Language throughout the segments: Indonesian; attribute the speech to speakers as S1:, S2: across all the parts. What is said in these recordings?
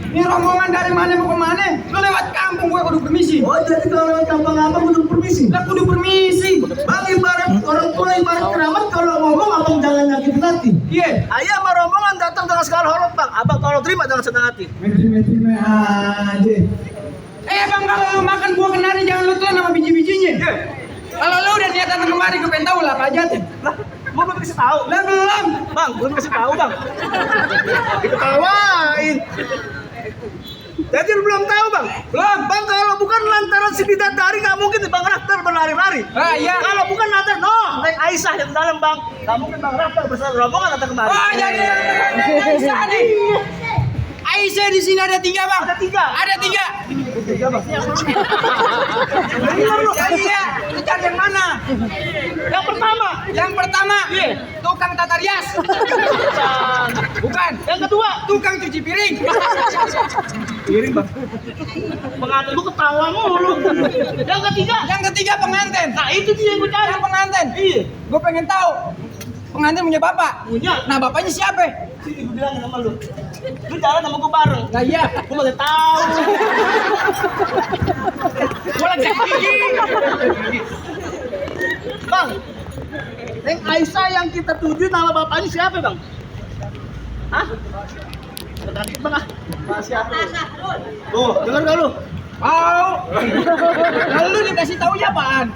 S1: Ini rombongan dari mana mau ke mana? Lu lewat kampung gue kudu permisi.
S2: Oh, jadi kalau lewat kampung abang kudu permisi.
S1: Lah kudu permisi.
S2: Bang, ibarat orang tua ibarat keramat, kalau ngomong abang jangan nyakitin hati.
S1: Iya.
S2: Ayah sama rombongan datang dengan segala hormat bang. Abang kalau terima dengan senang hati.
S1: Metri aja. Bang, kalau lu makan buah kenari jangan lu telan sama biji-bijinya.
S2: Iya.
S1: Kalau lu udah niat datang kemari gue pengen tahu lah apa aja tuh.
S2: Lah, gua belum kasih tahu.
S1: Lah belum.
S2: Bang, belum kasih tahu bang. Diketawain. Jadi lu belum tahu bang?
S1: Belum.
S2: Bang, kalau bukan lantaran si bidadari nggak mungkin bang Raftar berlari-lari.
S1: Ah iya.
S2: Kalau bukan lantaran, Neng Aisyah yang dalam bang, nggak mungkin bang Raftar bersama rombongan datang kemari.
S1: Oh jadi Aisyah nih. Aisyah di sini ada 3 bang.
S2: Ada 3.
S1: Ada 3.
S2: Tiga bang.
S1: Iya. Lu cari yang mana?
S2: Yang pertama.
S1: Yang pertama.
S2: Iya.
S1: Tukang tata rias. Bukan.
S2: Yang kedua.
S1: Tukang cuci piring.
S2: Piring bang. Pengantin lu ketawa mulu. Yang ketiga.
S1: Yang ketiga pengantin.
S2: Nah itu dia yang gue cari.
S1: Yang pengantin.
S2: Iya.
S1: Gue pengen tahu. Pengantin punya bapak.
S2: Punya.
S1: Nah bapaknya siapa?
S2: Sini gue bilangin sama lu. Lu jalan sama gue bareng.
S1: Nah iya.
S2: Gue masih tahu.
S1: Gue lagi gigi.
S2: Bang, Neng Aisyah yang kita tuju nama bapaknya siapa bang? Hah? Tergantung bang ah. Siapa? Tuh, dengar gak lu?
S1: Oh. Lalu dikasih tahu ya apaan?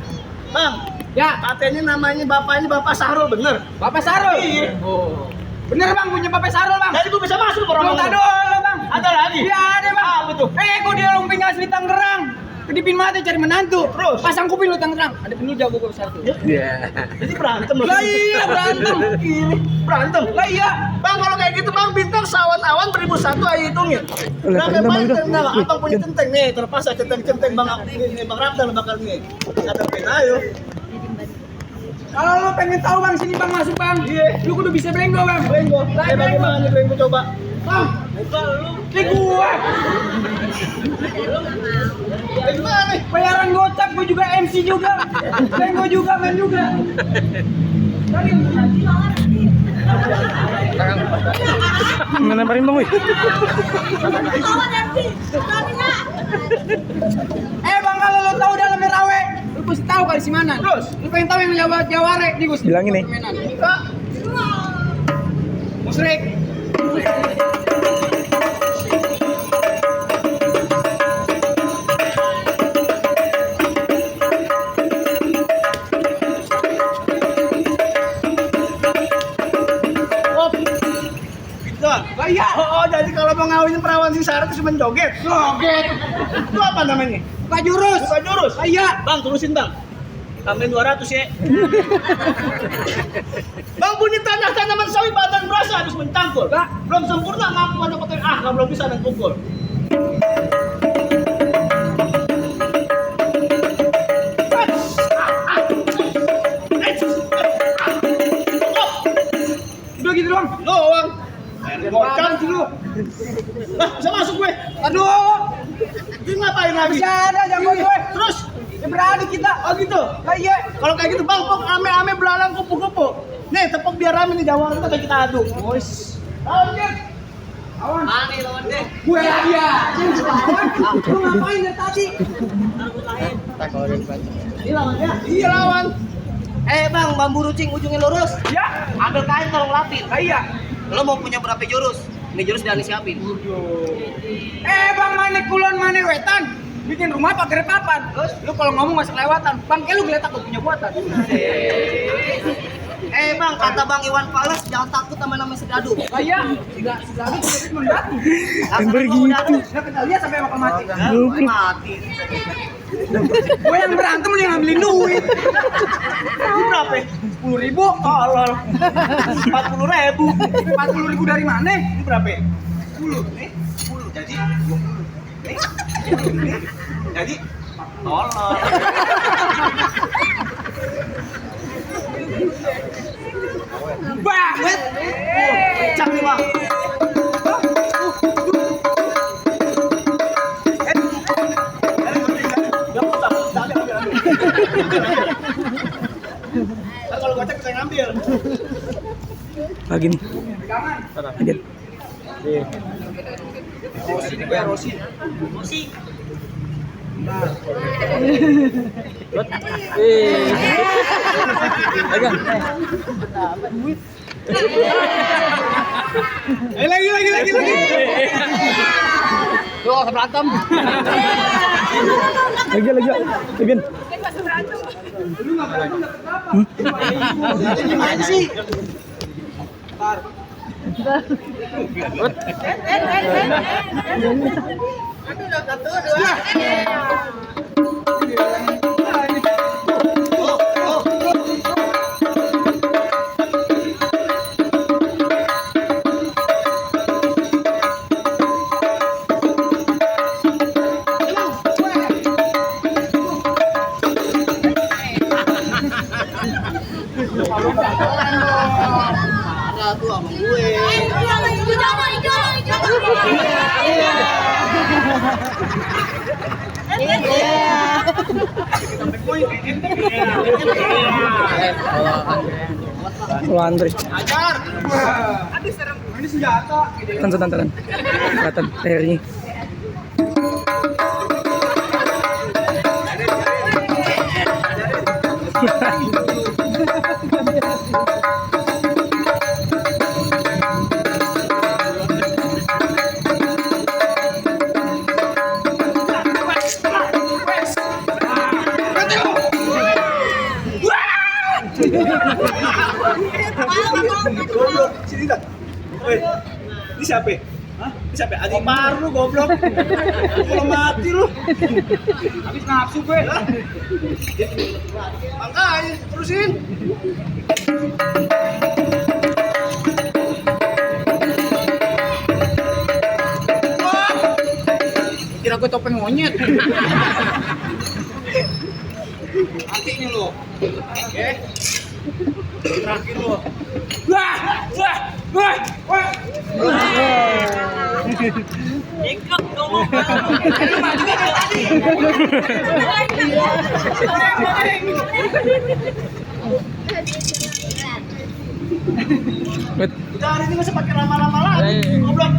S2: Bang,
S1: Ya,
S2: katanya namanya bapaknya Bapak Sahrul, bener?
S1: Bapak Sarul.
S2: Iya.
S1: Oh. Bener bang, punya Bapak Sarul bang.
S2: Jadi gue bisa masuk ke
S1: Belum
S2: rombongan.
S1: dulu bang.
S2: Ada lagi?
S1: Iya ada bang.
S2: Apa tuh?
S1: Kok dia lumping asli Tangerang. Kedipin mata cari menantu.
S2: Terus?
S1: Pasang kuping lu Tangerang. Ada penuh jago gue satu.
S2: Jadi berantem lu.
S1: Lah iya berantem.
S2: Ini berantem.
S1: Lah iya.
S2: Bang, kalau kayak gitu bang, bintang sawan-awan 1001 ayo hitungin. Berapa banyak nah, abang punya centeng nih, terlepas centeng-centeng bang ini bang Rapdal bakal nih. Kata pin ayo.
S1: Kalau lu pengen tahu bang, sini bang masuk bang.
S2: Iya.
S1: Lu kudu bisa belenggo bang.
S2: Benggo. Bagaimana nih benggo coba?
S1: Bang,
S2: Buka lu.
S1: ini gua.
S2: Bagaimana nih?
S1: Bayaran gocap, gua juga MC juga. Belenggo juga, main juga.
S3: Ngelemparin bang, wih.
S1: Bang, kalau lu tahu dalamnya rawe, lu pasti tahu kali si mana.
S2: Terus?
S1: Lu pengen tahu yang Jaware nih Gus.
S3: Bilangin nih.
S2: Buka.
S1: Musrik.
S2: Lah iya. Oh, jadi kalau mau ngawinin perawan si Sarah itu cuma joget.
S1: Joget.
S2: Itu apa namanya?
S1: Buka jurus.
S2: Buka jurus.
S1: Ah, iya.
S2: Bang, turusin bang. Tambahin 200 ya. Bang, bunyi tanah tanaman sawi badan berasa habis mencangkul.
S1: Lah.
S2: Belum sempurna ngaku ada kotor. Kalau belum bisa dan pukul.
S1: Udah gitu doang.
S2: Doang.
S1: Bocah sih lu.
S2: Lah, bisa masuk gue.
S1: Aduh.
S2: Ini ngapain lagi?
S1: Bisa ada jago gue.
S2: Terus,
S1: Ya berani kita.
S2: oh gitu.
S1: Lah iya.
S2: Kalau kayak gitu bang, pok ame-ame belalang kupu-kupu. Nih, tepuk biar rame nih Jawa kita kita adu.
S1: Bos.
S2: Lawan dia.
S1: Awan.
S2: Ani lawan deh.
S1: Gue lagi ya. Lu ngapain dari tadi?
S2: Ini lawan dia. Iya lawan.
S4: Bang, bambu rucing ujungnya lurus.
S1: Ya.
S4: Ambil kain tolong lapin.
S1: Lah iya.
S4: Lo mau punya berapa jurus? Ini jurus udah siapin.
S1: Bang, mana kulon mana wetan? Bikin rumah pakai papan. Terus lu kalau ngomong masih kelewatan. Bang, lu geletak gak punya buatan.
S4: Bang, kata Bang Iwan Fals jangan takut sama nama sedadu.
S1: Lah iya. Tidak cuma batu.
S4: Asal
S3: begitu.
S4: gua udah ada,
S1: Nggak kenal dia sampai bakal mati.
S4: mati.
S1: Gue yang berantem lu yang ngambilin duit.
S2: Ini berapa?
S1: 10.000.
S2: Tolol. 40.000.
S1: 40.000 dari mana?
S2: Ini berapa?
S4: 10 nih, 10 jadi 20. Nih, nih. Jadi tolong.
S1: Banget.
S4: Pecah nih, Bang.
S2: Ntar kalau gocek kita yang ngambil.
S3: Lagi nih. Lanjut.
S2: Sini Kuya Rosi.
S3: Agan.
S2: Lagi.
S1: Tuh, berantem.
S3: Lagi. Agan.
S2: Gimana sih? Marah tuh sama gue.
S3: Kalau Andre.
S2: Ajar. Aduh serem. Ini senjata.
S3: Tantan. Kelihatan lehernya.
S2: Goblok, sini dah. Woi, ini siapa? Hah? Ini siapa? Adi Par lu goblok. Kalau mati lu. Habis nafsu gue. Makanya terusin.
S1: Kira gue topeng monyet.
S2: Mati ini lu. Oke. Terakhir lu.
S1: Wah.
S4: Ikut dong.
S2: Udah hari ini nggak usah pakai lama-lama lagi. Goblok.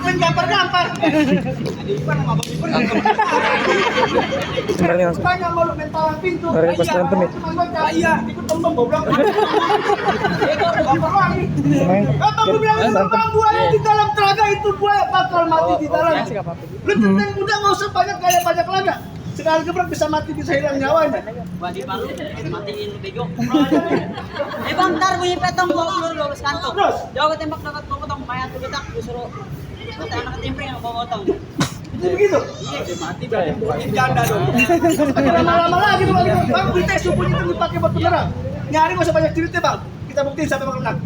S2: Main gampar-gampar.
S3: Sebenarnya langsung.
S2: Banyak malu mental pintu.
S3: Hari pas berantem ya.
S2: Iya, ikut tembem goblok. Gampar lagi.
S3: Main.
S2: Apa gue bilang itu bang buaya di dalam telaga itu buaya bakal mati di dalam. Lu tentang udah nggak usah banyak laga. Sekali gebrak bisa mati, bisa hilang nyawanya.
S4: Bagi palu, matiin lu bego. Bang, ntar bunyi petong gua keluar gua kantong.
S2: Terus?
S4: Jauh ketembak dekat gua potong mayat tuh kita gua suruh. Kata anak ketimpring yang bawa potong.
S2: Itu begitu.
S4: Iya, dia mati berarti
S2: Tim janda dong. Pakai lama-lama lagi tuh bang. Kita subuhnya itu dipakai buat penyerang. Nyari nggak usah banyak cerita bang. Kita buktiin sampai bakal menang.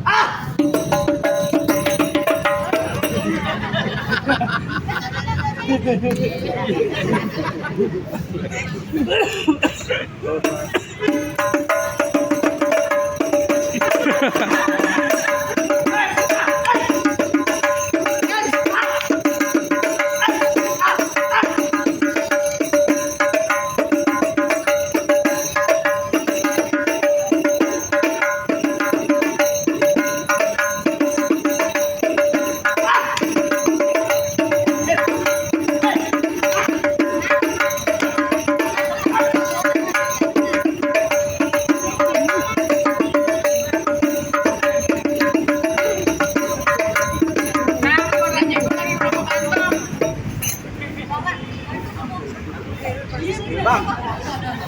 S2: Bang,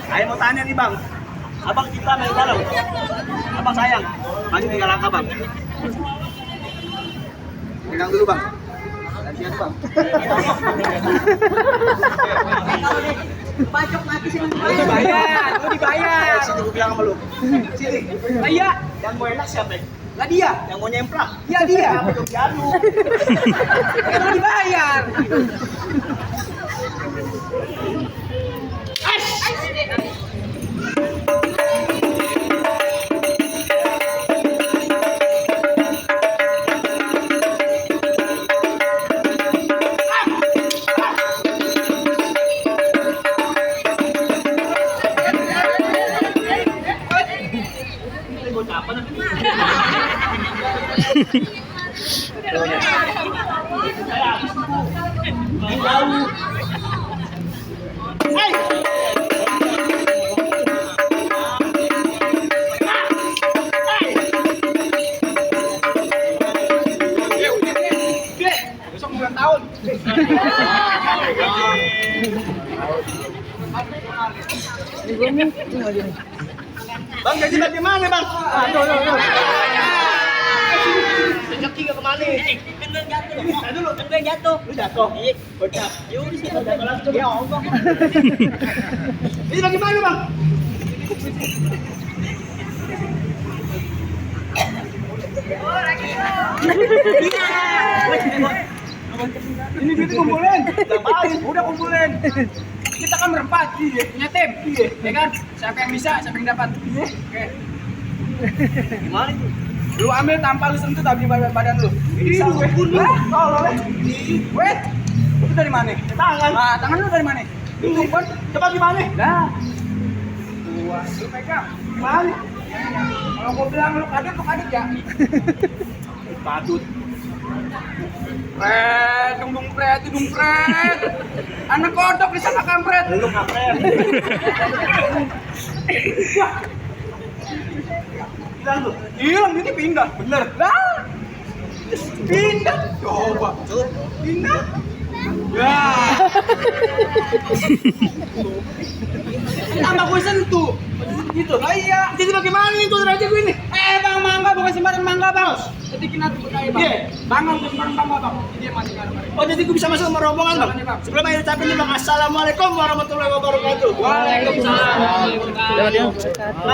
S2: saya mau tanya nih bang. Abang kita main dalam. Abang sayang. Maju 3 langkah bang. Pegang dulu bang. Gantian bang.
S4: Bacok mati sih.
S1: Lu dibayar.
S2: Sini gue bilang sama lu. Sini.
S1: Iya.
S2: Yang mau enak siapa?
S1: Lah dia.
S2: Yang mau nyemprak?
S1: Iya dia.
S2: Apa dong diadu?
S1: Lu dibayar.
S2: Makin jauh. Hai.
S1: Besok 9 tahun.
S2: Bang, jadi bagaimana bang? Rezeki ke kemana?
S4: Kan gue yang jatuh. Kan gue yang jatuh.
S2: Lu jatuh.
S4: Iya.
S2: Bocah.
S4: Yaudah sih.
S2: Ya Allah. Ini bagaimana bang?
S1: Ini duitnya kumpulin. Ngapain? Udah kumpulin. Kita kan berempat, punya tim, ya kan? Siapa yang bisa, siapa yang dapat? Oke.
S2: Gimana itu?
S1: Lu ambil tanpa lu sentuh tapi badan lu.
S2: Bisa gue pun lu.
S1: Oh, lo weh. Itu dari mana?
S2: Tangan.
S1: Nah, tangan lu dari mana? Itu kan.
S2: Coba gimana?
S1: Dah. Wah, lu pegang. Gimana? Kalau gua bilang lu kadet ya.
S2: Patut.
S1: Pret, dung pret. Anak kodok disangka kampret.
S2: Lu kampret. Hilang tuh.
S1: Hilang ini pindah, bener. Lah. Pindah. Coba. Pindah. Ya. Tambah gue sentuh. Gitu. Lah iya.
S2: Jadi bagaimana nih tuh raja gue ini?
S1: Bang, mangga bukan sembarang mangga, Bang. Ketikin hati berkaya, Bang.
S2: Iya.
S1: Bang, bukan sembarang mangga, Bang. Dia mati kan.
S2: Oh jadi gue bisa masuk sama rombongan bang? Sebelum akhir ucapin nih bang, assalamualaikum warahmatullahi wabarakatuh.
S1: Waalaikumsalam.